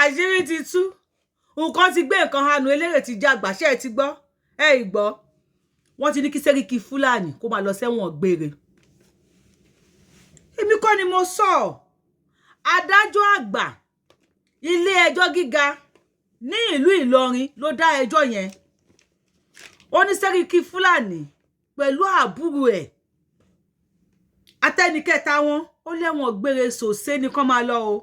àṣírí ti tú nǹkan ti gbé nǹkan hanu eléré ti já àgbàṣẹ́ ti gbọ́ ìgbọ́ wọ́n ti ní kí Sẹ́ríkì Fúlàní kó máa lọ sẹ́wọ̀n gbére èmi kọ́ ni mo sọ adájọ́ àgbà ilé ẹjọ́ gíga ní ìlú Ìlọrin ló dá ẹjọ́ yẹn ó ní Sẹ́ríkì Fúlàní pẹ̀lú àbúrò ẹ̀ atẹ́nikẹ́ta wọn ó lẹ́wọ̀n gbére sòsé ní kán máa lọ o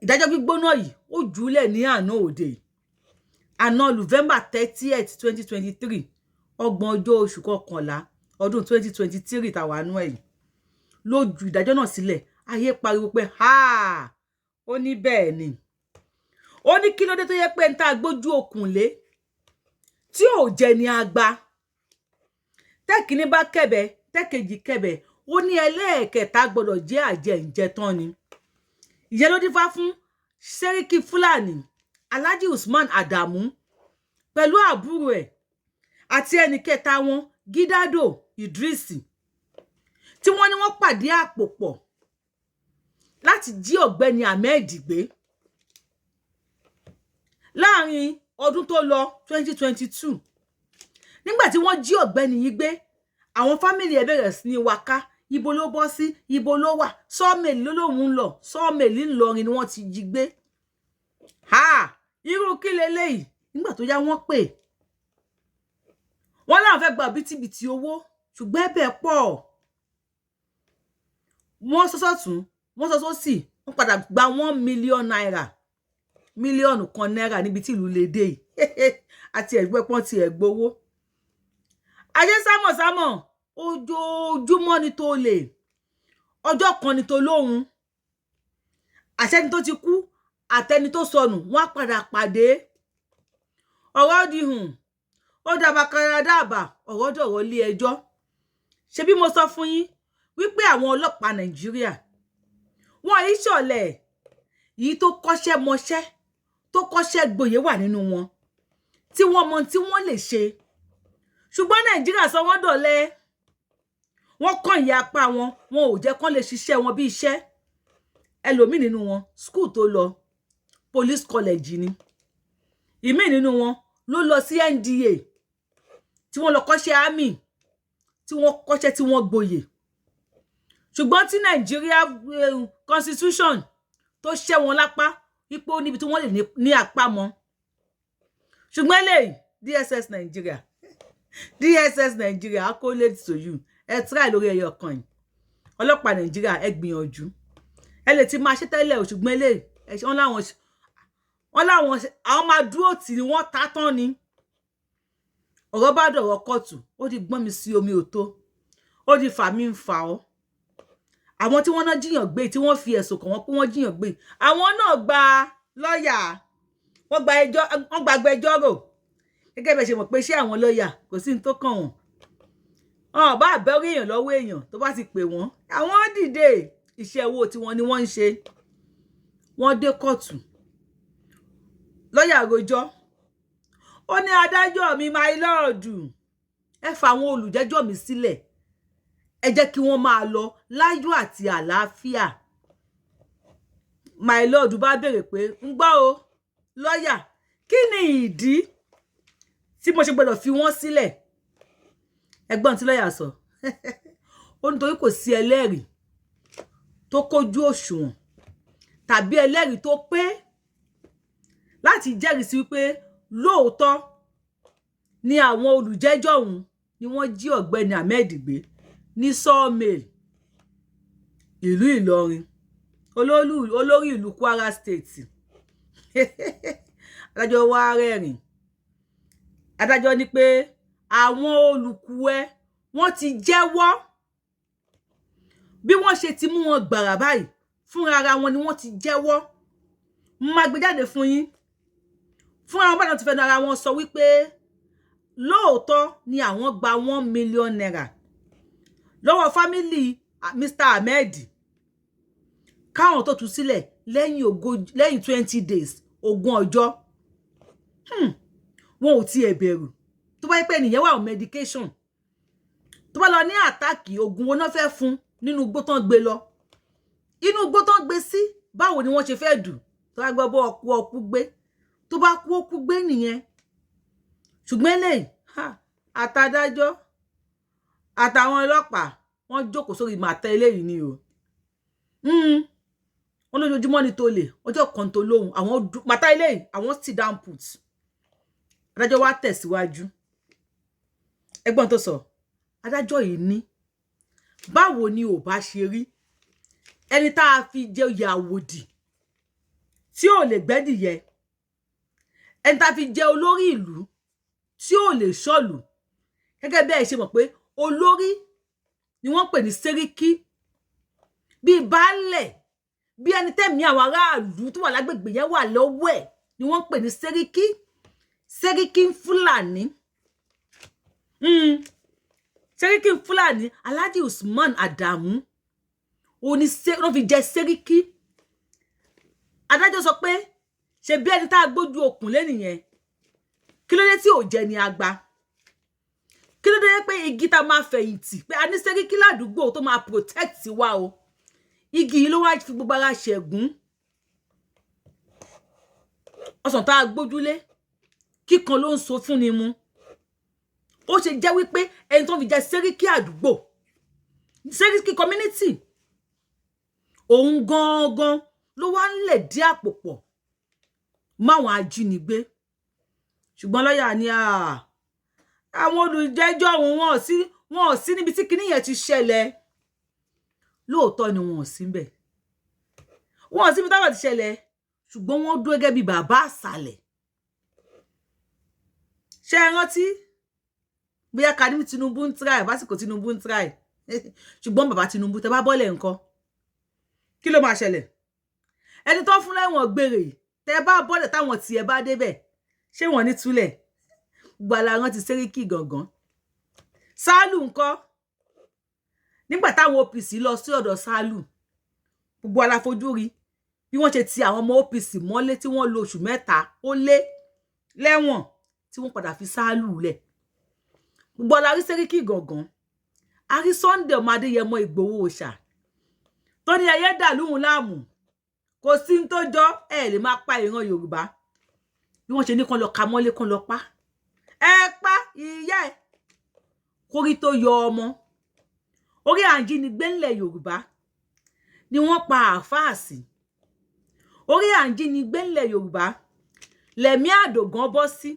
ìdájọ́ gbígbóná yìí ó jùúlẹ̀ ní àná òde àná November 30th 2023 ọgbọ̀n ọjọ́ oṣù kọkànlá ọdún 2023 tàwa nú ẹ̀ ló ju ìdájọ́ náà sílẹ̀ ayé pariwo pé ó ní bẹ́ẹ̀ ni ó ní kí ló dé tó yẹ pé ń ta gbójú okùn lé tí ò jẹ ní agba tẹ́kíní bá kẹ̀bẹ̀ tẹ́kejì kẹ̀bẹ̀ ó ní ẹlẹ́ẹ̀kẹta gbọ́dọ̀ jẹ́ àjẹǹjẹ tán ni ìyẹn ló dífá fún Sẹ́ríkì Fúlàní Alhaji Usman Adamu pẹ̀lú àbúrò ẹ̀ àti ẹnìkẹta wọn Gidado Idrisi tí wọ́n ní wọ́n pàdé àpò pọ̀ láti jí ọ̀gbẹ́ni Ahmed gbé láàrin ọdún tó lọ 2022 nígbà tí wọ́n jí ọ̀gbẹ́ni yìí gbé àwọn fámìlì ẹ̀ bẹ̀rẹ̀ sí ní wáká ibo ló bọ́ sí ibo ló wà sọ́ọ̀mẹ̀lì ló lóun ń lọ sọ́ọ̀mẹ̀lì ńlọrin ni wọ́n ti jí gbé irú kí leléyìí nígbà tó yá wọ́n pè wọ́n láwọn fẹ́ gba bítíbitì owó ṣùgbọ́n ẹ̀bẹ̀ pọ̀ wọ́n sọ́sọ́tún wọ́n sọ́sọ́sì wọ́n padà gba 1 million naira mílíọ̀nù kan náírà níbi tí ìlú lè dé yìí àti ẹ̀gbẹ́ pọ́n ti ẹ̀ gbowó ajé sámọ̀sámọ̀ ojoojúmọ́ ni tó lè ọjọ́ kan ni tó lóhun àṣẹni tó ti kú àtẹni tó sọnù wọ́n á padà pàdé ọ̀rọ̀ di ó dàbà kára dàbà ọ̀rọ̀ dọ̀rọ̀ lé ẹjọ́ ṣe bí mo sọ fún yín wípé àwọn ọlọ́pàá Nàìjíríà wọn yìí ṣọ̀lẹ yìí tó kọ́ṣẹ́ mọṣẹ́ tó kọ́ṣẹ́ gboyè wà nínú wọn tí wọ́n mọ tí wọ́n lè ṣe ṣùgbọ́n Nàìjíríà sọ wọ́n dọ̀lẹ wọ́n kàn ìyá apá wọn ò jẹ́ kán lè ṣiṣẹ́ wọn bí iṣẹ́ ẹlòmíì nínú wọn school tó lọ police college ni ìmíì nínú wọn ló lọ sí NDA tí wọ́n lọ kọ́ṣẹ́ army tí wọ́n kọ́ṣẹ́ tí wọ́n gboyè ṣùgbọ́n tí Nàìjíríà constitution tó ṣẹ́ wọn lápá ipò níbi tí wọ́n lè ní apá mọ́ ṣùgbọ́n eléyìí DSS Nàìjíríà accolade to you ẹ try lórí ẹyọ kan yìí ọlọ́pàá Nàìjíríà ẹ gbìyànjú ẹ lè ti máa ṣe tẹ́lẹ̀ ò ṣùgbọ́n eléyìí wọ́n láwọn àwọn máa dúró tì ní wọ́n ta tán ni ọ̀rọ̀ bá dọ̀rọ̀ kóòtù ó di gbọ́n mi sí omi òtó ó di fà mí ń fà ọ́ àwọn tí wọ́n náà jiyàn gbé tí wọ́n fi ẹ̀sùn kàn wọ́n pé wọ́n jiyàn gbé àwọn náà gba lọ́ọ̀yà wọ́n gba agbẹjọ́rò gẹ́gẹ́ bẹ́ẹ̀ ṣe mọ̀ pé ṣé àwọn lọ́ọ̀yà kò sí ní tó kàn wọ́n bá àbẹ̀rẹ̀ èèyàn lọ́wọ́ èèyàn tó bá ti pè wọ́n àwọn dìde iṣẹ́ owó tí wọ́n ní wọ́n ń ṣe wọ́n dé kóòtù lọ́ọ̀yà rojọ́ ó ní adájọ́ mi my lord ẹ fà àwọn olùjẹ́jọ́ mi sílẹ̀ ẹ jẹ́ kí wọ́n máa lọ láyọ̀ àti àlàáfíà my lord bá béèrè pé ń gbọ́ o lọ́ọ̀yà kí ni ìdí tí mo ṣe gbọ́dọ̀ fi wọ́n sílẹ̀ ẹgbọ́n tí lọ́ọ̀yà sọ ó nítorí kò sí ẹlẹ́rìí tó kójú òṣùwọ̀n tàbí ẹlẹ́rìí tó pé láti jẹ́rìí sí wípé lóòótọ́ ni àwọn olùjẹ́jọ́ ọ̀hún ni wọ́n jí ọ̀gbẹ́ni Ahmed gbé ní sawmill ìlú Ìlọrin olórí ìlú Kwara State adájọ́ wá rẹ́rìn adájọ́ ní pé àwọn olùkùwẹ́ wọ́n ti jẹ́wọ́ bí wọ́n ṣe ti mú wọn gbàrà báyìí fúnra ara wọn ni wọ́n ti jẹ́wọ́ máa gbé jáde fún yín fún àwọn bàdàn ti fẹ́ ara wọn sọ wípé lóòótọ́ ni àwọn gba 1 million naira lọ́wọ́ fámílì Mr. Ahmed káwọn tó tú sílẹ̀ lẹ́yìn 20 days ogún ọjọ́ wọn ò tiẹ̀ bẹ̀rù tó bá yẹ pé ènìyàn wà on medication tó bá lọ ní àtàkì oògùn wọn náà fẹ́ fún nínú igbó tán gbé lọ inú igbó tán gbé sí báwo ni wọ́n ṣe fẹ́ dù tó bá gbọ́ bọ́ ọkú gbé tó bá kú ó kú gbé nìyẹn ṣùgbọ́n eléyìí àtàdájọ́ àtàwọn ọlọ́pàá wọ́n jókòó sórí màtá eléyìí ni o wọ́n lójoojúmọ́ ni tó lè ọjọ́ kan tó lóhùn àwọn màtá eléyìí àwọn sit down put adájọ́ wá tẹ̀síwájú ẹgbọ́n tó sọ adájọ́ yìí ní báwo ni ò bá ṣe rí ẹni tá a fi jẹ oyè àwòdì tí ò lè gbẹ́dìyẹ ẹni tá a fi jẹ olórí ìlú tí ò lè ṣọ́lù gẹ́gẹ́ bí ẹ ṣe mọ̀ pé olórí ni wọ́n pè ní sẹ́ríkì bí baálẹ̀ bí ẹni tẹ̀mí àwọn aráàlú tó wà lágbègbè yẹn wà lọ́wọ́ ẹ̀ ni wọ́n pè ní sẹ́ríkì sẹ́ríkì Fúlàní sẹ́ríkì Fúlàní Alhaji Usman Adamu òní wọ́n fi jẹ sẹ́ríkì adájọ́ sọ pé ṣe bí ẹni tá a gbójú okùn lẹ́nìyẹn kí ló dé tí ò jẹ ni agba kí ló dé pé igi tá máa fẹ̀yìntì pé a ní sẹ́ríkì ládùúgbò tó máa protect wa o igi yìí ló wá fi gbogbo ara ṣẹ̀gún ọsàn tá a gbójúlé kíkan ló ń so fún ni mu ó ṣe jẹ́ wípé ẹni tó fi jẹ sẹ́ríkì àdúgbò sẹ́ríkì community òun gangan ló wá ń lè dí àpò pọ̀ máwọn ajínigbé ṣùgbọ́n lọ́yà ni àwọn olùjẹ́jọ́ wọn ò sí níbi tí kinní yẹn ti ṣẹlẹ̀ lóòótọ́ ni wọn ò sí ńbẹ̀ wọn ò sí níbi táwọn ti ṣẹlẹ̀ ṣùgbọ́n wọ́n dúró gẹ́gẹ́ bí bàbá àsàlẹ̀ ṣé ẹ rántí bóyá ká ní Tinubu ń try básìkò Tinubu ń try ṣùgbọ́n bàbá Tinubu tẹ bá bọ́lẹ̀ nǹkan kí ló máa ṣẹlẹ̀ ẹni tó fún lẹ́wọ̀n gbére tẹ bá bọ́lẹ̀ táwọn tiẹ̀ bá débẹ̀ ṣé wọ́n ní túlẹ̀ gbala rántí sẹ́ríkì gangan Sálù ńkọ́ nígbà táwọn OPC lọ sí ọ̀dọ̀ Sálù gbogbo aláfojú rí bí wọ́n ṣe ti àwọn ọmọ OPC mọ́lé tí wọ́n lo oṣù 3 ó lé lẹ́wọ̀n tí wọ́n padà fi Sálù lẹ̀ gbogbo alárí sẹ́ríkì gangan àrí Sunday ọmọ Adéyẹmọ Ìgbòho Òòṣà tó ní ayé dà lóhùn láàmú kò sí ní tó jọ lè máa pa ìran Yorùbá bí wọ́n ṣe ní kán lọ ka mọ́lé kán lọ pa pa ìyá ẹ̀ kórí tó yọ ọmọ orí àǹjínigbé ńlẹ̀ Yorùbá ni wọ́n pa àáfàá sí orí àǹjínigbé ńlẹ̀ Yorùbá lẹ̀mí àdògán bọ́ sí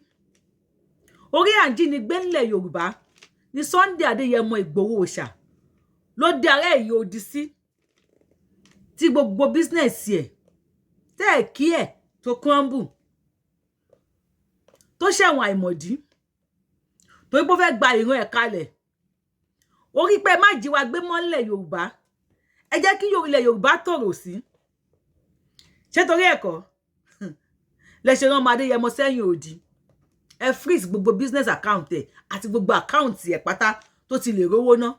orí àǹjínigbé ńlẹ̀ Yorùbá ni Sunday Adéyẹmọ Ìgbòho Òòṣà ló dé ara èyí odi sí tí gbogbo bísínẹ̀sì ẹ̀ tẹ́ ẹ̀ kí ẹ̀ tó crumble tó ṣẹ̀wọ̀n àìmọ̀dí torí pé ó fẹ́ gba ìran ẹ̀ kalẹ̀ orí pé má jí wa gbé mọ́lẹ̀ Yorùbá ẹ jẹ́ kí ilẹ̀ Yorùbá tòrò sí ṣé torí ẹ̀kọ́ lẹ ṣe rán ọmọ Adéyẹmọ sẹ́yìn òdì ẹ freeze gbogbo business account ẹ̀ àti gbogbo account ẹ̀ pátá tó ti lè rówó ná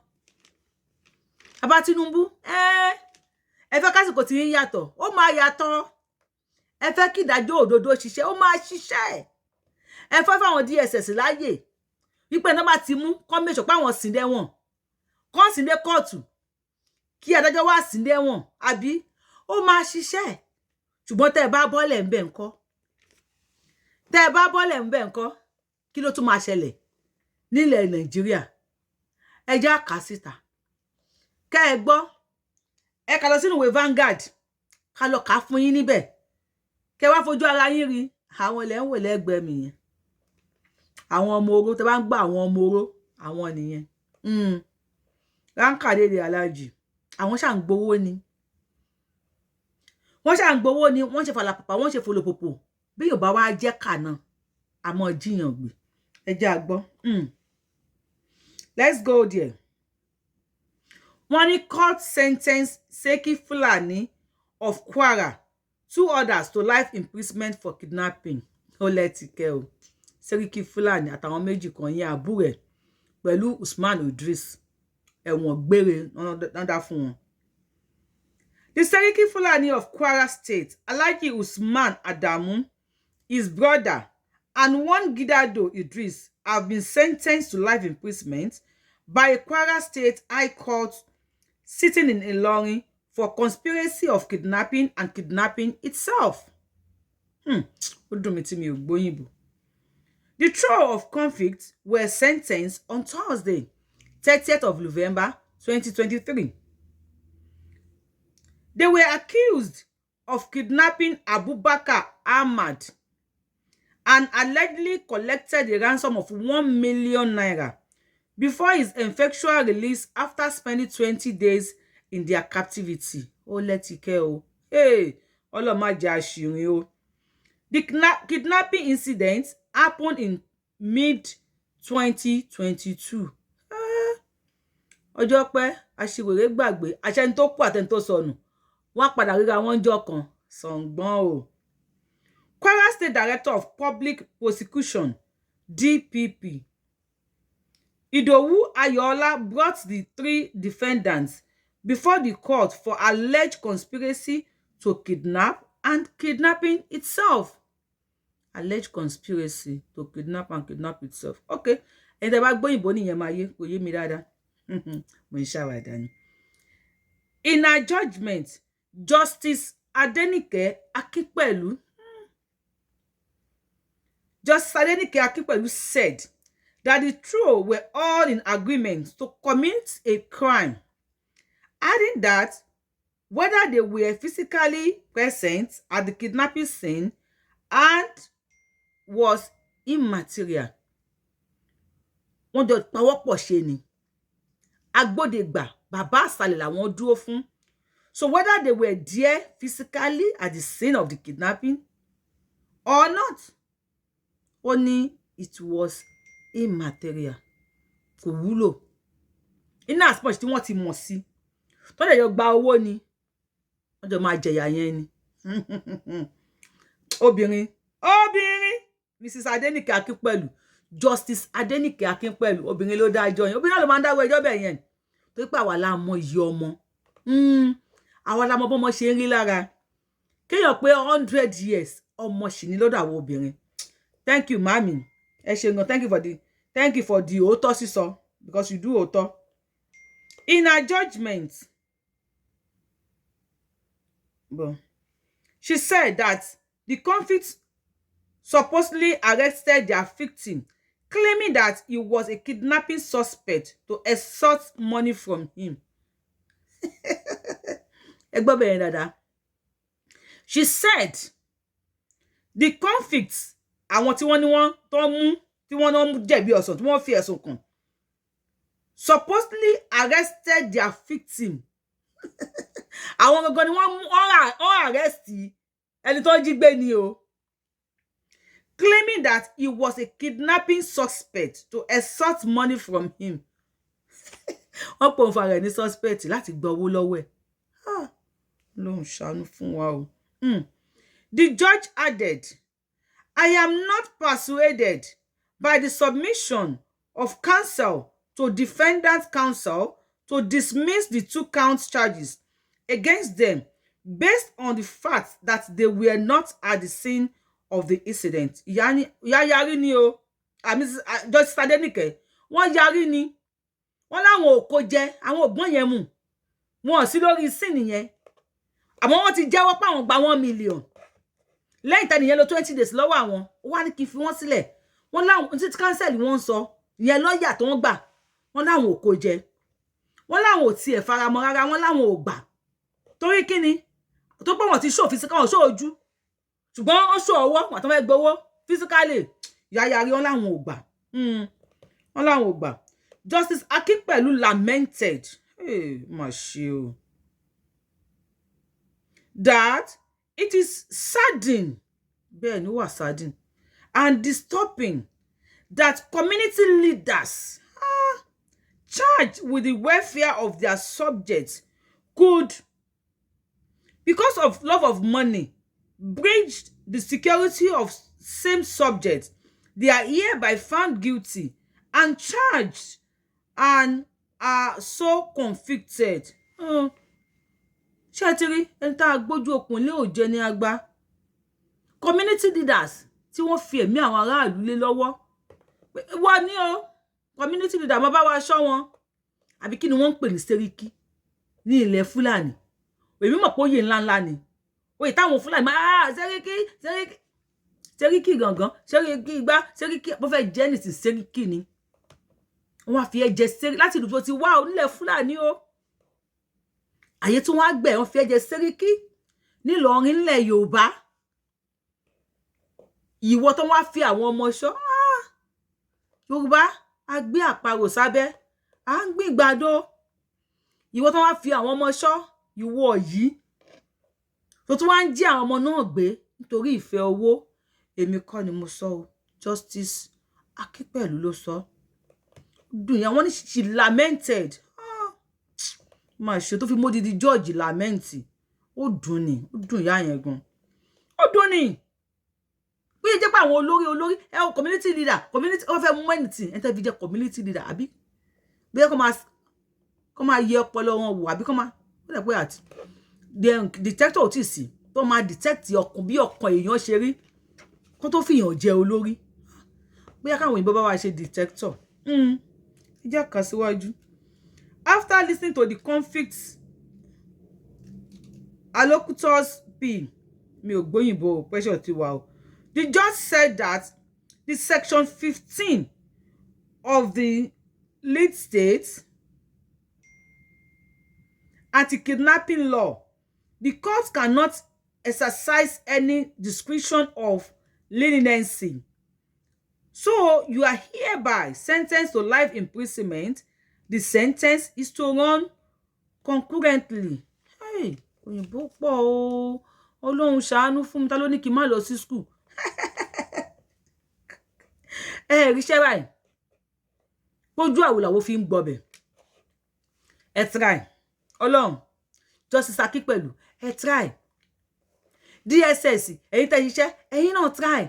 bàbá Tinubu ẹ fẹ́ kásìkò tí yín yàtọ̀ ó máa yàtọ̀ ẹ fẹ́ kí ìdájọ́ òdodo ṣiṣẹ́ ó máa ṣiṣẹ́ ẹ fẹ́ fáwọn DSS láàyè wípé náà bá ti mú kọ́ mẹ́sọ̀ páwọn sìn dẹ́wọ̀n kọ́ sìn dé kóòtù kí adájọ́ wá sìn dẹ́wọ̀n àbí ó máa ṣiṣẹ́ ṣùgbọ́n tẹ́ ẹ bá bọ́lẹ̀ ń bẹ̀ ńkọ́ tẹ́ ẹ bá bọ́lẹ̀ ń bẹ̀ ńkọ́ kí ló tún máa ṣẹlẹ̀ nílẹ̀ Nàìjíríà ẹ jẹ́ á kà síta kẹ́ ẹ gbọ́ ẹ kà lọ sínú ìwé Vanguard ká lọ kà fún yín níbẹ̀ kẹ́ wá fojú ara yín rí àwọn ilẹ̀ ń wò lẹ́gbẹ̀ẹ́ mi yẹn àwọn ọmọ oró tẹ́ bá ń gbọ́ àwọn ọmọ oró àwọn nìyẹn ránkà dédé aláàjì àwọn ṣà ń gbowó ni wọ́n ṣà ń gbowó ni wọ́n ṣe fàlàpàpà wọ́n ṣe fòlòpòpò bí yóò bá wá jẹ́ kà náà àmọ́ jiyàn gbé ẹ jẹ́ a gbọ́ let's go there. Wọ́n ní court sentence Seriki Fulani of Kwara 2 others to life imprisonment for kidnapping ó lẹ́tì kẹ́ o Seriki Fulani àtàwọn méjì kan yẹn àbúrò ẹ̀ pẹ̀lú Usman Idris ẹ̀wọ̀n gbére nọ́dá fún wọn. The Seriki Fulani of Kwara State, Alhaji Usman Adamu, his brother, and one Gidado Idris have been sentenced to life imprisonment by a Kwara State High Court sitting in Ilorin for conspiracy of kidnapping and kidnapping itself. Ó dùn mí tí mi ò gbóyìnbó. The trio of convicts were sentenced on Thursday, 30th of November 2023. They were accused of kidnapping Abubakar Ahmad and allegedly collected a ransom of 1 million naira before his eventual release after spending 20 days in their captivity. Oh, let it go. Hey, Olomaja Ashirin o. The kidnapping incident happened in mid-2022. Ọjọ́ pẹ́, aṣiwèrè gbàgbé, àṣẹni tó kú àtẹni tó sọnù. Wọ́n padà ríra wọn jọ́ kan, Ṣàngbọ́n o. Kwara State Director of Public Prosecution, DPP, Idowu Ayola, brought the 3 defendants before the court for alleged conspiracy to kidnap and kidnapping itself. Alleged conspiracy to kidnap and kidnap itself. Okay. And the bag boy boni yemaye ko ye mi dada. Mo ṣàwàdà ni. In her judgment, Justice Adenike Akipelu said that the trio were all in agreement to commit a crime, adding that whether they were physically present at the kidnapping scene and was immaterial. Wọ́n jọ pawọ́pọ̀ ṣe ni. Agbódegbà, bàbá àsàlẹ̀ làwọn dúró fún. So whether they were there physically at the scene of the kidnapping or not, only it was immaterial. Kò wúlò. In as much tí wọ́n ti mọ̀ sí. Tó lè yọ gba owó ni. Wọ́n jọ máa jẹ̀yà yẹn ni. Obìnrin. Mrs. Adenike Akínpẹ̀lú. Justice Adenike Akínpẹ̀lú. Obìnrin ló dájọ́ yẹn. Obìnrin ló máa ń dáwọ́ ẹjọ́ bẹ́ẹ̀ yẹn. Torí pé àwa la mọ iye ọmọ. Àwa la mọ bọ́mọ ṣe ń rí lára. Kéèyàn pé 100 years ọmọ ṣì ní lọ́dọ̀ àwọn obìnrin. Thank you, Mami. Thank you for the òótọ́ sísọ, because you do òótọ́. In her judgment, she said that the convicts supposedly arrested their victim, claiming that he was a kidnapping suspect to extort money from him. She said the convicts, àwọn tí wọ́n ní wọ́n tó mú, tí wọ́n náà jẹ̀bi ọ̀sán, tí wọ́n fi ẹ̀sùn kàn, supposedly arrested their victim. Àwọn gangan ni wọ́n arrest ẹni tó jí gbé ni o. Claiming that he was a kidnapping suspect to extort money from him. Wọ́n pọ̀ ń fa rẹ̀ ní suspect láti gba owó lọ́wọ́ ẹ̀. Lóhùn ṣàánú fún wa o. The judge added, I am not persuaded by the submission of counsel to defendant counsel to dismiss the 2 count charges against them based on the fact that they were not at the scene of the incident. Yari ni o. Judge Adenike, wọ́n yarí ni. Wọ́n láwọn ò kó jẹ, àwọn ògbọ́n yẹn mú. Wọ́n sí lórí scene yẹn. Àmọ́ wọ́n ti jẹ́wọ́ pé àwọn gba 1 million. Lẹ́yìn tẹ́ni yẹn lọ 20 days lọ́wọ́ àwọn. Ó wá ní kí fi wọ́n sílẹ̀. Wọ́n láwọn tí cancel wọ́n sọ. Ìyẹn lọ́ọ̀yà tó ń gbà. Wọ́n láwọn ò kó jẹ. Wọ́n láwọn ò tiẹ̀ faramọ́ rárá. Wọ́n láwọn ò gbà. Torí kíni? Tó pé wọ́n ti show physical, wọ́n show ojú. Ṣùgbọ́n wọ́n show ọwọ́, wọ́n tó fẹ́ gbowó physically. Yàyàrí wọ́n láwọn ò gbà. Wọ́n láwọn ò gbà. Justice Akínpẹ̀lú lamented. Mà ṣe o. That it is saddening, and disturbing that community leaders charged with the welfare of their subjects could, because of love of money, breach the security of same subjects. They are hereby found guilty and charged and are so convicted. Ṣẹ́tìrí ẹni tá gbójú okùn lé òjẹ ní àgbà. Community leaders tí wọ́n fi ẹ̀mí àwọn aráàlú lé lọ́wọ́. Wọ́n ní o, community leader má bá wa ṣọ́ wọn. Àbí kí ni wọ́n ń pè ní Sẹ́ríkì ní ilẹ̀ Fúlàní. Èmi mọ̀ pé oyè ńlá ńlá ni. Oyè táwọn Fúlàní máa Sẹ́ríkì. Seriki gangan, Seriki igba, Seriki bó fẹ́ jẹ́ nísìn Seriki ni. Wọ́n á fi ẹ jẹ Seriki láti ìlú tó ti wá onílẹ̀ Fúlàní o. Àyè tí wọ́n á gbẹ̀ wọ́n fi ẹ jẹ Seriki nílọrin nílẹ̀ Yorùbá. Ìwọ tó wá fi àwọn ọmọ ṣọ́. Yorùbá a gbé àparò sábẹ́, a ń gbé ìgbàdo. Ìwọ tó wá fi àwọn ọmọ ṣọ́, ìwọ yìí. Tó tún wá ń jí àwọn ọmọ náà gbé nítorí ìfẹ́ owó. Èmi kọ́ ni mo sọ o. Justice Akínpẹ̀lú ló sọ. Dùn yà wọ́n ní she lamented. Má ṣe tó fi módìdí George lamenti. Ó dùn ni, ó dùn yà yẹn gan. Ó dùn ni. Bí jẹ́ pé àwọn olórí ẹ o community leader, community ó fẹ́ mú anything, ẹ tẹ́ fi jẹ́ community leader àbí. Bí ẹ kó máa yẹ ọpọlọ wọn wò àbí kó máa ó dẹ̀ pé àti detector ò tí sí tó máa detect ọkàn bí ọkàn èèyàn ṣe rí kó tó fìyàn jẹ olórí. Bóyá káwọn òyìnbó bá wá ṣe detector. Ìjà kan síwájú. After listening to the conflicts, allocutors P, mi ò gbóyìnbó pressure ti wà o. The judge said that the section 15 of the lead state anti-kidnapping law, the court cannot exercise any discretion of leniency. So you are hereby sentenced to life imprisonment. The sentence is to run concurrently. Hey, òyìnbó pọ̀ o. Ọlọ́run ṣàánú fún mi, ta ló ní kí n má lọ sí school. Ríṣẹ́ báyìí. Pójú àwòlàwò fi ń gbọbẹ̀. Ẹ try. Ọlọ́run. Justice Akínpẹ̀lú. Ẹ try. DSS. Ẹ̀yin tẹ́ ṣiṣẹ́. Ẹ̀yin náà try.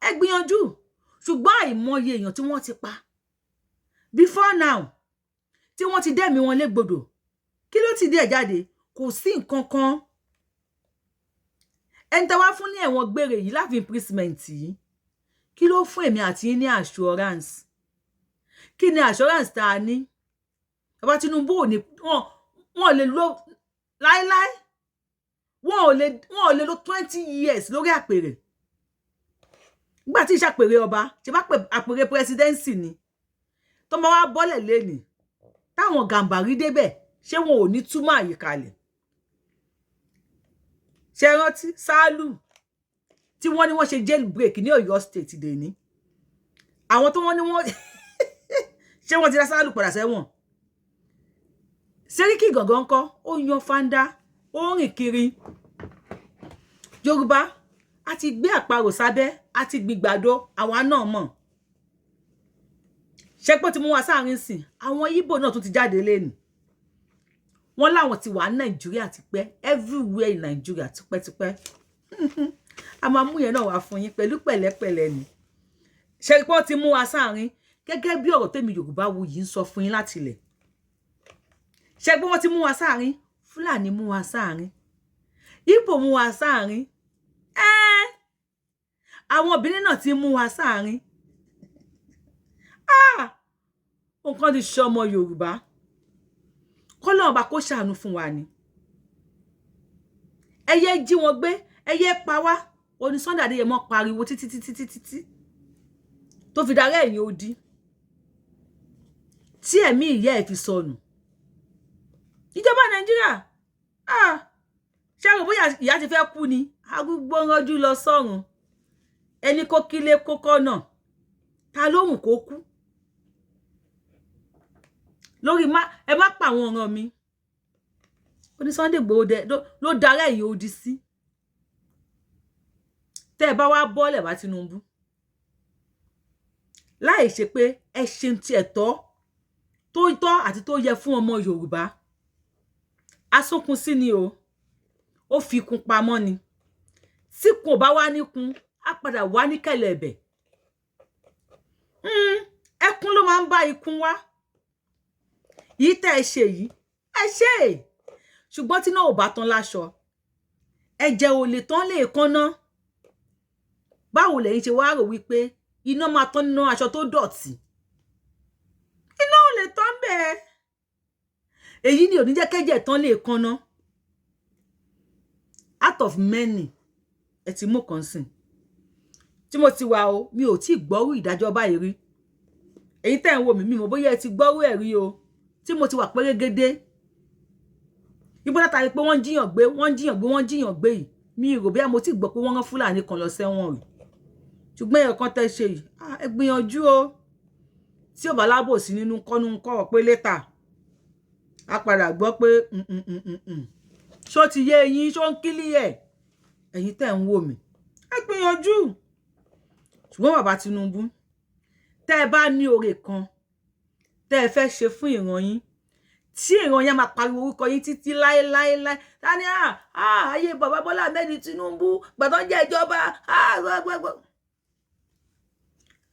Ẹ gbìyànjú. Ṣùgbọ́n àìmọye èèyàn tí wọ́n ti pa. Before now. Tí wọ́n ti dẹ́mi wọn légbodò. Kí ló ti dé ẹ̀ jáde? Kò sí nǹkan kan. Ẹni tẹ́ wá fún ní ẹ̀wọ̀n gbére yìí life imprisonment yìí. Kí ló fún èmi àti yín ní assurance? Kí ni assurance tá a ní? Bàbá Tinubu ò ní wọ́n lè lò láíláí. Wọ́n ò lè lò 20 years lórí àpèrè. Nígbà tí ìṣàpèrè ọba, ṣe bá àpèrè presidency ni. Tó máa wá bọ́lẹ̀ lẹ́ni. Táwọn Gàmbàrí débẹ̀, ṣé wọn ò ní túmọ̀ àyíkalẹ̀? Ṣé rántí Sálù tí wọ́n ní wọ́n ṣe jailbreak ní Ọ̀yọ́ state dè ní. Àwọn tó wọ́n ní wọ́n ṣé wọ́n ti dá Sálù padà sẹ́wọ̀n. Seriki gangan ńkọ́ ó yan fanda ó rìn kiri. Yorùbá a ti gbé àparò sábẹ́ a ti gbìgbàdo àwa náà mọ̀. Ṣé pé tí mú wa sáàrin sìn àwọn Ìgbò náà tún ti jáde lẹ́nu. Wọ́n láwọn ti wà ní Nàìjíríà tipẹ́ everywhere in Nigeria tipẹ́tipẹ́. A máa mú yẹn náà wá fún yín pẹ̀lú pẹ̀lẹ́pẹ̀lẹ́ ni. Ṣé pé ó ti mú wa sáàrin gẹ́gẹ́ bí ọ̀rọ̀ tèmi Yorùbá wo yìí ń sọ fún yín láti ilẹ̀. Ṣé pé wọ́n ti mú wa sáàrin Fúlàní mú wa sáàrin Ìgbò mú wa sáàrin àwọn obìnrin náà ti mú wa sáàrin. Nǹkan ti ṣe ọmọ Yorùbá. Kọ́lọ́run bá kó ṣàánú fún wa ni. Ẹyẹ jí wọn gbé, ẹyẹ pa wá. Oni Sunday Adéyẹmọ pariwo títí. Tó fi darẹ́ ẹ̀yìn odi. Tí ẹ̀mí ìyá ẹ̀ fi sọnù. Ìjọba Nàìjíríà. Ṣé rò bóyá ìyá ti fẹ́ kú ni? Arúgbó rọ́jú lọ sọ́run. Ẹni kó kílé kókó náà. Ta lóhùn kó kú? Lórí ẹ má pa àwọn ọ̀ràn mi. Oni Sunday gbòde ló darẹ́ ẹ̀yìn odi sí. Tẹ́ bá wá bọ́lẹ̀ bá Tinubu. Láì ṣe pé ẹ ṣe ti ẹ̀tọ́ tó tọ́ àti tó yẹ fún ọmọ Yorùbá. Asúnkún sí ni o. Ó fi kun pamọ́ ni. Tí kò bá wá níkun, á padà wá ní kẹ̀lẹ̀bẹ̀. Ẹkún ló máa ń bá ikún wá. Yìí tẹ́ ẹ ṣe yìí. Ẹ ṣe. Ṣùgbọ́n tí náà ò bá tán láṣọ. Ẹ̀jẹ̀ ò lè tán lè kánná. Báwo lẹ̀yin ṣe wá rò wípé iná máa tán nínú aṣọ tó dọ̀tí? Iná ò lè tán bẹ́ẹ̀. Èyí ni ò ní jẹ́ kẹ́jẹ̀ tán lè kánná. Out of many ẹ ti mú kan sìn tí mo ti wà o mi ò tí gbọ́rú ìdájọ́ báyìí rí èyí tẹ́ ń wò mí mi mọ̀ bóyá ẹ ti gbọ́rú ẹ̀ rí o tí mo ti wà pérégedé ibo látàrí pé wọ́n jiyàn gbé yìí mi rò bí mo ti gbọ́ pé wọ́n rán Fúlàní kan lọ sẹ́wọ̀n rí ṣùgbọ́n ẹ̀rọ kan tẹ́ ṣe yìí ẹ gbìyànjú o tí ò bá lábòsí nínú kọ́nú kọ́rọ̀ pé létà a padà gbọ́ pé ṣó ti yé yín ṣó ń kílí ẹ̀ ẹ̀yin tẹ́ ń wò mí ẹ gbìyànjú ṣùgbọ́n bàbá Tinubu tẹ́ ẹ bá ní oore kan tẹ́ ẹ fẹ́ ṣe fún ìran yín tí ìran yẹn máa pariwo orúkọ yín títí láéláéláé tani ayé bàbá Bọ́lá Ahmed Tinubu gbàtọ́ jẹ́ ìjọba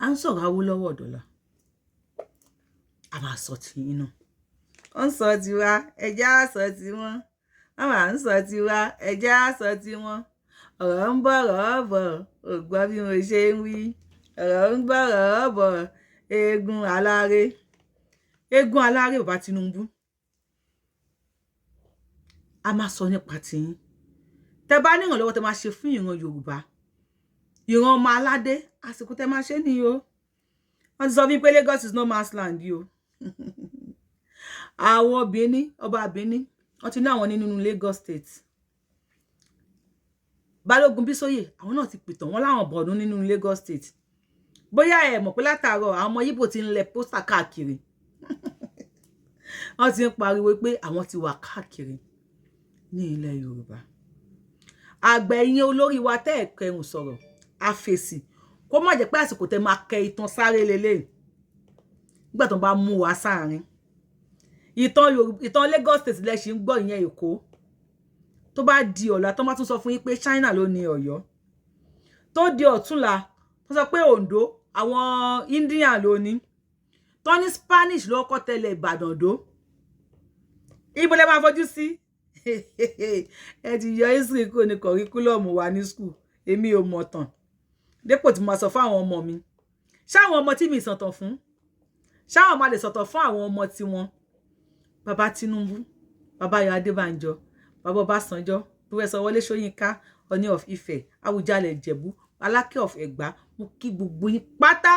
à ń sọ̀rọ̀ Awólọ́wọ̀ dọ́là a máa sọ ti yín náà ó ń sọ tiwa ẹjẹ́ á sọ ti wọn wọ́n máa ń sọ tiwa ẹjẹ́ á sọ ti wọn ọ̀rọ̀ ń bọ̀rọ̀ bọ̀ ògbọ́ bí mo ṣe ń wí ọ̀rọ̀ ń bọ̀rọ̀ bọ̀ eégún aláré bàbá Tinubu a máa sọ nípa tiyín tẹ́ bá ní ìrànlọ́wọ́ tẹ́ máa ṣe fún ìran Yorùbá ìran ọmọ aládé àsìkò tẹ́ máa ṣe nìyí o wọ́n ti sọ fún pé Lagos is no man's land yìí o àwọn Benin ọba Benin wọ́n ti ní àwọn nínú Lagos state Balógun Bísóyè àwọn náà ti pìtàn wọ́n láwọn bọ̀ọ̀dún nínú Lagos state bóyá ẹ mọ̀ pé látàárọ̀ àwọn ọmọ Yíbò ti ń lẹ pósítà káàkiri wọ́n ti ń pariwo pé àwọn ti wà káàkiri ní ilẹ̀ Yorùbá àgbẹ̀ yín olórí wa tẹ́ ẹ̀ kẹrùn sọ̀rọ̀ àfèsì kó má jẹ́ pé àsìkò tẹ́ máa kẹ ìtàn sáré lélẹ̀ nígbà tó bá mú wa sáàrin ìtàn Lagos state lẹ ṣì ń gbọ́ ìyẹn Èkó tó bá di ọ̀la tó má tún sọ fún yín pé China ló ní Ọ̀yọ́ tó di ọ̀túnla tó sọ pé Ondo àwọn Indian ló ní tó ní Spanish ló kọ́ tẹ́lẹ̀ Ìbàdàn dó ibo lẹ máa fojú sí ẹ ti yọ history kò ní curriculum wa ní school èmi ò mọ̀ tán dépò tí mo sọ fún àwọn ọmọ mi ṣáwọn ọmọ tí mi sọ̀tàn fún ṣáwọn máa lè sọ̀tàn fún àwọn ọmọ tí wọn bàbá Tinubu bàbá Ayọ̀ Adébánjọ bàbá Ọbásanjọ́ Professor Wọlé Ṣóyínká Ọọ̀ni of Ifẹ̀ Awùjalẹ̀ Ìjẹ̀bú Aláké of Ẹ̀gbá mo kí gbogbo yín pátá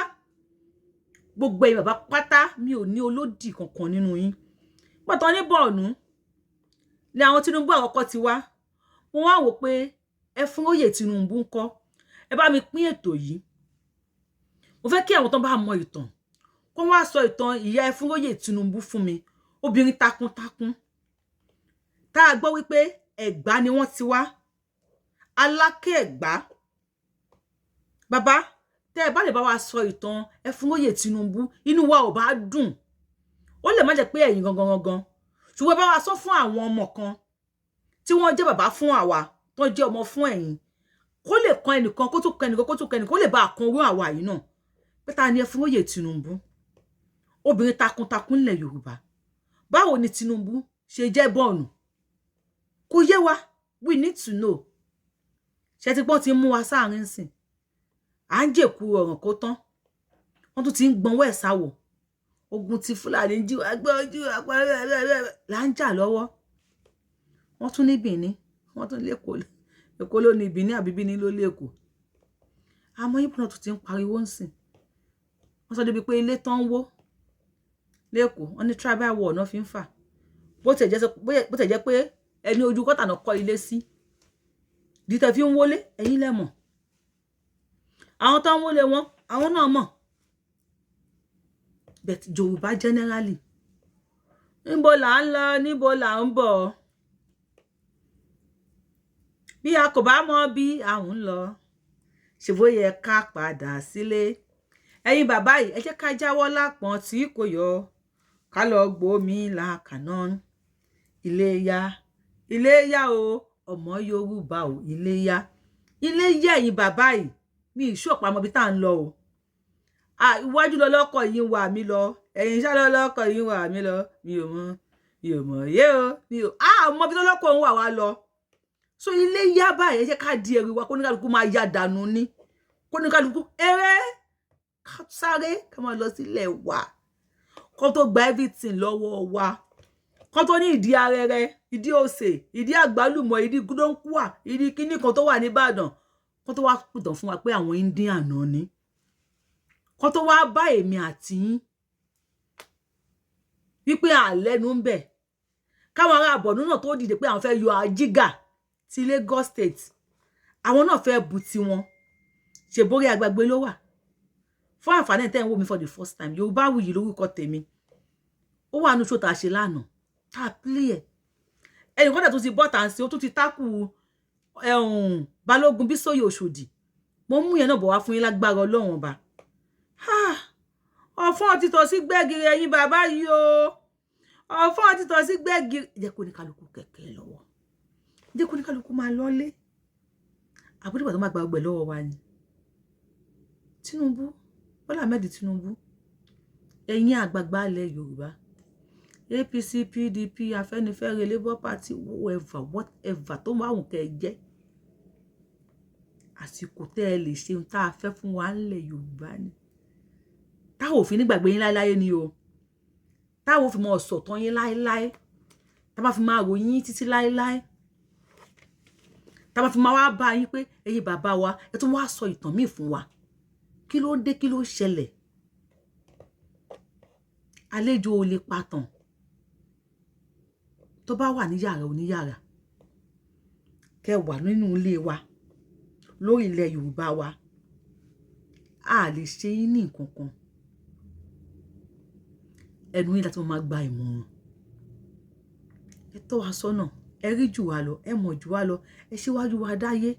gbogbo yín bàbá pátá mi ò ní olódì kankan nínú yín pọ̀tọ́ ní Bọ̀ọ̀nù ni àwọn Tinubu àkọ́kọ́ ti wá mo wá wò pé ẹ fún oyè Tinubu ńkọ́ ẹ bá mi pín ètò yìí mo fẹ́ kí àwọn tó bá mọ ìtàn kó wá sọ ìtàn ìyá ẹ fún oyè Tinubu fún mi obìnrin takuntakun tá a gbọ́ wípé Ẹ̀gbá ni wọ́n ti wá Aláké Ẹ̀gbá bàbá tẹ́ ẹ bá lè bá wa sọ ìtàn ẹ fún oyè Tinubu inú wa ò bá dùn ó lè má jẹ́ pé ẹ̀yin gangan ṣùgbọ́n bá wa sọ fún àwọn ọmọ kan tí wọ́n jẹ́ bàbá fún àwa tó jẹ́ ọmọ fún ẹ̀yin kó lè kan ẹnìkan kó tún kan ẹnìkan kó tún kan ẹnìkan kó lè bá kan orú àwa yìí náà pé ta ni ẹ fún oyè Tinubu obìnrin takuntakun nílẹ̀ Yorùbá báwo ni Tinubu ṣe jẹ́ Bọ̀ọ̀nù kò yé wa we need to know ṣe ti gbọ́n ti mú wa sáàrin sìn à ń jèkú ọ̀ràn kó tán wọ́n tún ti ń gbọ́nwọ́ ẹ̀ sáwọ̀ ogun ti Fúlàní jí wa gbé ojú là ń jà lọ́wọ́ wọ́n tún ní Benin wọ́n tún lẹ́kọ̀ọ́ Èkó ló ní Benin àbí Benin ló lẹ́kọ̀ọ́ àmọ́ yìí náà tún ti ń pariwo ń sìn wọ́n sọ débi pé ilé tán ń wó lẹ́kọ̀ọ́ wọ́n ní tribal war náà fi ń fà bó tẹ̀ jẹ́ pé ẹni ojú kọ́tà náà kọ́ ilé sí dìtẹ̀ fi ń wọlé ẹ̀yin lẹ mọ̀ àwọn tó ń wọlé wọn àwọn náà mọ̀ but Yorùbá generally níbo là ń lọ níbo là ń bọ̀ bí a kò bá mọ̀ bí a ń lọ ṣèbó yẹ ká padà sílé ẹ̀yin bàbá yìí ẹ jẹ́ ká jáwọ́ lápọ̀n tí kò yọ ká lọ gbómi làkàná Iléyá o ọmọ Yorùbá o Iléyá ẹ̀yin bàbá yìí mi ìṣú ọ̀pá mọ́bí tá à ń lọ o iwájú lọ lọ́kọ̀ yìí wà mí lọ ẹ̀yìn ṣá lọ lọ́kọ̀ yìí wà mí lọ mi ò mọ̀ yé o mi ò mọ́bí tó lọ́kọ̀ ń wà wá lọ so Iléyá báyìí ẹ jẹ́ ká di ẹrù wa kó ní kálukú máa ya dànù ní kó ní kálukú eré ká sáré ká máa lọ sílẹ̀ wa kó tó gba everything lọ́wọ́ wa kó tó ní ìdí arẹrẹ ìdí òsè ìdí àgbálùmọ̀ ìdí gúdóńkúà ìdí kíní kan tó wà ní Ìbàdàn kó tó wá pìtàn fún wa pé àwọn Indian náà ni kó tó wá bá èmi àti yín wípé àlẹ́nu ń bẹ̀ káwọn ará Borno náà tó dìde pé àwọn fẹ́ yọ àjígà ti Lagos State àwọn náà fẹ́ bu tiwọn ṣe borí agbègbè ló wà fún àǹfààní tẹ́ ń wò mí for the first time Yorùbáwùyí lórúkọ tèmi ó wà nínú show tá ṣe lánàá tá play ẹ̀ ẹnì kan tó ti bọ́ tà ń ṣe ó tún ti tákù Balógun Bísóyè Òṣòdì mo mú yẹn náà bọ̀ wá fún yín lágbára Ọlọ́run ọba ọ̀fọ́n ti tọ̀ sí gbẹ́gìrì ẹ̀yin bàbá yìí o ọ̀fọ́n ti tọ̀ sí gbẹ́gìrì jẹ́ kó ní kálukú kẹ̀kẹ́ lọ́wọ́ jẹ́ kó ní kálukú máa lọ́lé àbúrò ìgbà tó máa gba ọgbẹ̀ lọ́wọ́ wa ni Tinubu Bọ́lá Ahmed Tinubu ẹ̀yin àgbààgbà ilẹ̀ Yorùbá APC PDP Afẹ́nifẹ́re Labour Party whatever tó máa wùn kẹ́ ẹ jẹ́ àsìkò tẹ́ ẹ lè ṣe ohun tá a fẹ́ fún wa ńlẹ̀ Yorùbá ni táwọn òfin nígbàgbé yín láéláé ni o táwọn òfin mọ ọ̀sọ̀tàn yín láéláé tá bá fi máa ròyìn títí láéláé tá bá fi máa wá bá yín pé ẹ̀yin bàbá wa ẹ tún wá sọ ìtàn míì fún wa kí ló dé kí ló ṣẹlẹ̀ àlejò ò lè patàn tó bá wà ní yàrá oníyàrá kẹ́ wà nínú ilé wa lórí ilẹ̀ Yorùbá wa a lè ṣe yín ní nǹkan kan ẹnu yín láti máa gba ìmọ̀ràn ẹ tọ́ wa sọ́nà ẹ rí jù wá lọ ẹ mọ̀ jù wá lọ ẹ ṣíwájú wa dáyé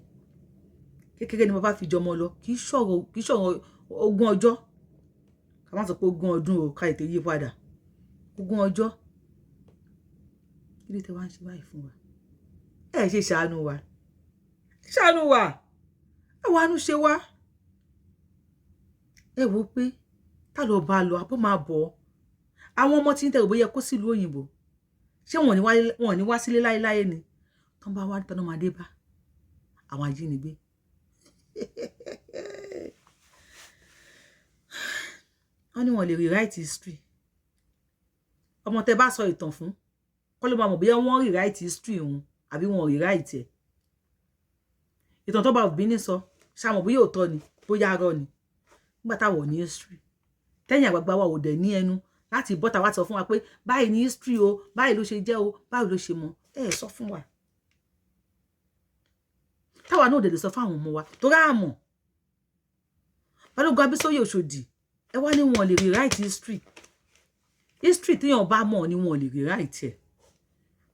kékeré ni bàbá fi jọmọ lọ kì í ṣọ̀rọ̀ ogún ọjọ́ ká má sọ pé ogún ọdún o ká ètè yí padà ogún ọjọ́ kí ló tẹ wá ń ṣe báyìí fún wa ẹ ṣe ṣàánú wa ẹ wá nú ṣe wá ẹ wò pé tá lọ bá lọ àbọ̀ máa bọ̀ àwọn ọmọ tí ń tẹ̀rù bóyá kó sílùú òyìnbó ṣé wọn ní wá sílé láéláé ni tán bá wá tán máa dé bá àwọn ajínigbé wọ́n ní wọ́n lè rewrite history ọmọ tẹ́ bá sọ ìtàn fún kọ́ ló máa mọ̀ bóyá wọ́n rewrite history òun àbí wọ́n rewrite ẹ̀ ìtàn tó bá òbí ní sọ ṣàmọ̀ bóyá òótọ́ ni bóyá arọ́ ni nígbà táwọn ní history tẹ́yìn àgbàgbà wa ò dẹ̀ ní ẹnu láti bọ́ta wá sọ fún wa pé báyìí ní history o báyìí ló ṣe jẹ́ o báyìí ló ṣe mọ sọ fún wa táwa náà dẹ̀ lè sọ fún àwọn ọmọ wa tó ráàmọ̀ Balógun Abísóyè Òṣòdì ẹ wá ní wọn lè rewrite history téèyàn bá mọ̀ ni wọn lè rewrite ẹ̀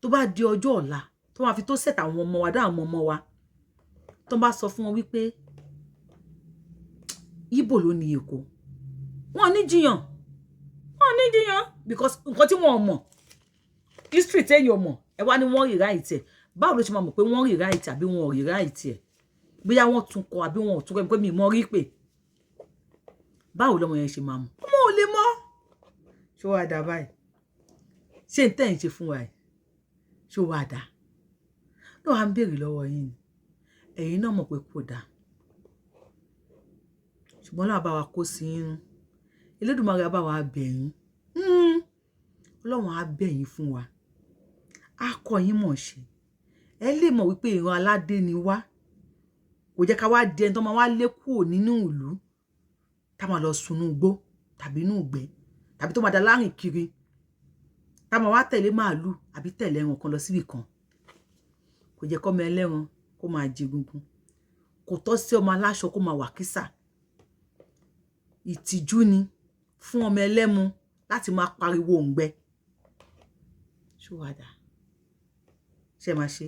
tó bá di ọjọ́ ọ̀la tó máa fi tó set àwọn ọmọ wa dá àwọn ọmọ wa tó bá sọ fún wọn wípé Ìgbò ló ní Èkó wọn ní jiyàn because nǹkan tí wọn mọ̀ history téèyàn mọ̀ ẹ wá ní wọn rewrite ẹ̀ báwo ló ṣe máa mọ̀ pé wọ́n rewrite àbí wọn ò rewrite ẹ̀ bóyá wọ́n tún kọ àbí wọn ò tún kọ pé mi mọ̀ rí pé báwo lọmọ yẹn ṣe máa mọ̀ ọmọ ò lè mọ̀ ṣó wá dà báyìí ṣé n tẹ́ ń ṣe fún wa ẹ̀ ṣó wá dà ló wà ń béèrè lọ́wọ́ yín ni ẹ̀yin náà mọ̀ pé kò dà ṣùgbọ́n láwọn bá wa kó sí inú Elédùmarè bá wa bẹ̀ yín Ọlọ́run á bẹ̀ yín fún wa á kọ́ yín mọ̀ ṣe ẹ lè mọ̀ wípé ìran aládé ni wá kò jẹ́ ká wá di ẹni tó máa wá lé kúrò nínú ìlú tá máa lọ sunú igbó tàbí inú ìgbẹ́ tàbí tó máa da láàrin kiri tá máa wá tẹ̀lé màálù àbí tẹ̀lé ẹran kan lọ síbì kan kò jẹ́ kọ́mọ ẹlẹ́ran kó máa jẹ gungun kò tọ́ sí ọmọ aláṣọ kó máa wà kísà ìtìjú ni fún ọmọ ẹlẹ́mu láti máa pariwo òǹgbẹ ṣùwádà ṣe máa ṣe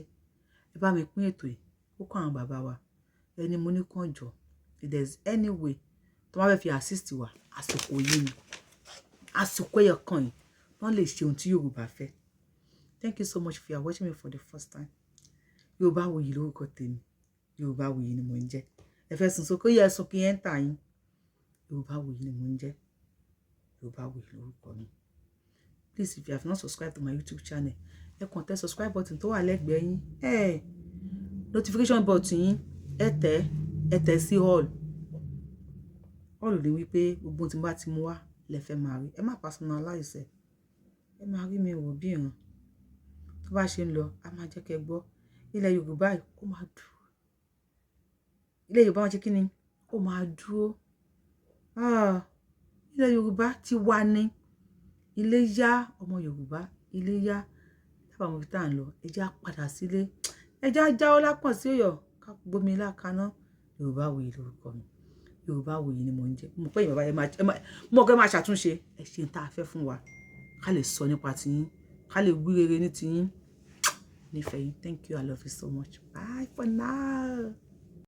ẹ bá mi pín ètò yìí ó kọ́ àwọn bàbá wa ẹni mo ní kàn jọ if there is any way tó máa fẹ́ fi assist wa àsìkò yìí ni àsìkò ẹ̀yọ̀ kan yìí wọ́n lè ṣe ohun tí Yorùbá fẹ́. Thank you so much if you are watching me for the first time. Yorùbáwùyí lórúkọ tèmi Yorùbáwùyí ni mò ń jẹ́ ẹ fẹ́ sùn sókè yẹ sùn kí ẹ ń tà yín Yorùbáwùyí ni mò ń jẹ́ Yorùbáwùyí lórúkọ mi. Please if you have not subscribed to my YouTube channel ẹ kàn tẹ subscribe button tó wà lẹ́gbẹ̀ẹ́ yín notification button yín ẹ tẹ̀ sí all ní wípé gbogbo tí n bá ti mú wá lẹ fẹ́ máa rí ẹ má personalize ẹ máa rí mi wò bí ìran tó bá ṣe ń lọ a máa jẹ́ kẹ́ gbọ́ ilẹ̀ Yorùbá ó máa dùn ilẹ̀ Yorùbá wọn ṣe kí ni ó máa dúró. Ilẹ̀ Yorùbá ti wà ní ilé yá ọmọ Yorùbá ilé yá tábà mo fi tá à ń lọ ẹ jẹ́ á padà sílé ẹ jẹ́ á jáwọ́ lápọ̀n sí Ọ̀yọ́ ká gbomi lákaná. Yorùbáwùyí lórúkọ mi Yorùbáwùyí ni mo ń jẹ́ mo pé Yorùbá ẹ máa ṣàtúnṣe ẹ ṣe ń tá a fẹ́ fún wa ká lè sọ nípa tiyín ká lè wí rere ní tiyín nífẹ̀ẹ́ yín. Thank you, I love you so much. Bye for now.